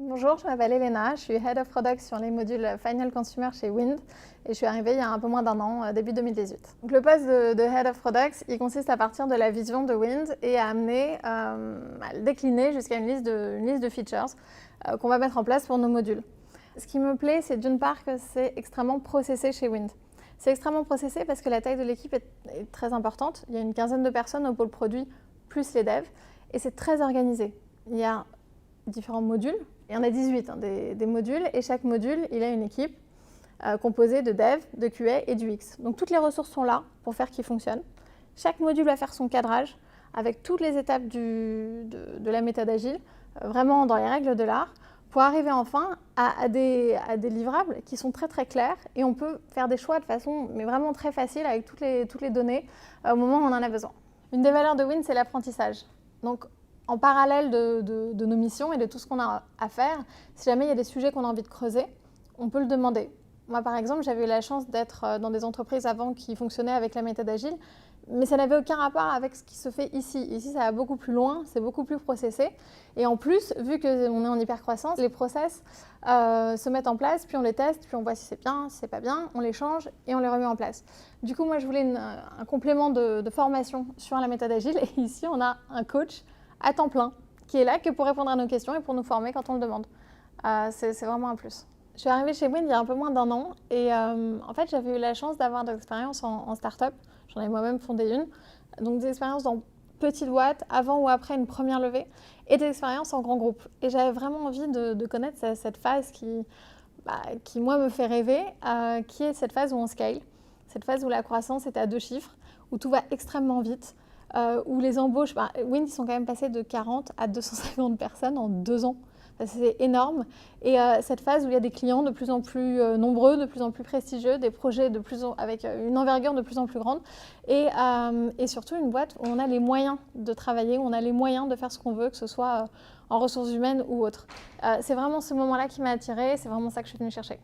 Bonjour, je m'appelle Elena, je suis Head of Product sur les modules Final Consumer chez Wind et je suis arrivée il y a un peu moins d'un an, début 2018. Donc, le poste de Head of Product, il consiste à partir de la vision de Wind et à amener, à le décliner jusqu'à une liste de features qu'on va mettre en place pour nos modules. Ce qui me plaît, c'est d'une part que c'est extrêmement processé chez Wind. C'est extrêmement processé parce que la taille de l'équipe est très importante. Il y a une quinzaine de personnes au pôle produit, plus les devs, et c'est très organisé. Il y a différents modules. Il y en a 18 des modules, et chaque module, il a une équipe composée de dev, de QA et du X. Donc toutes les ressources sont là pour faire qu'il fonctionne. Chaque module va faire son cadrage avec toutes les étapes de la méthode agile, vraiment dans les règles de l'art, pour arriver enfin à des livrables qui sont très très clairs, et on peut faire des choix de façon mais vraiment très facile avec toutes les données au moment où on en a besoin. Une des valeurs de Wind, c'est l'apprentissage. Donc en parallèle de nos missions et de tout ce qu'on a à faire, si jamais il y a des sujets qu'on a envie de creuser, on peut le demander. Moi, par exemple, j'avais eu la chance d'être dans des entreprises avant qui fonctionnaient avec la méthode agile, mais ça n'avait aucun rapport avec ce qui se fait ici. Ici, ça va beaucoup plus loin, c'est beaucoup plus processé. Et en plus, vu qu'on est en hyper-croissance, les process se mettent en place, puis on les teste, puis on voit si c'est bien, si c'est pas bien, on les change et on les remet en place. Du coup, moi, je voulais un complément de formation sur la méthode agile, et ici, on a un coach à temps plein, qui est là que pour répondre à nos questions et pour nous former quand on le demande. C'est vraiment un plus. Je suis arrivée chez Wind il y a un peu moins d'un an, et en fait j'avais eu la chance d'avoir de l'expérience en start-up. J'en ai moi-même fondé une, donc des expériences dans petites boîtes, avant ou après une première levée, et des expériences en grand groupe. Et j'avais vraiment envie de connaître cette phase qui moi me fait rêver, qui est cette phase où on scale, cette phase où la croissance est à 2 chiffres, où tout va extrêmement vite, où les embauches, Wind, ils sont quand même passés de 40 à 250 personnes en 2 ans. C'est énorme. Et cette phase où il y a des clients de plus en plus nombreux, de plus en plus prestigieux, des projets avec une envergure de plus en plus grande, et surtout une boîte où on a les moyens de travailler, où on a les moyens de faire ce qu'on veut, que ce soit en ressources humaines ou autre. C'est vraiment ce moment-là qui m'a attirée, c'est vraiment ça que je suis venue chercher.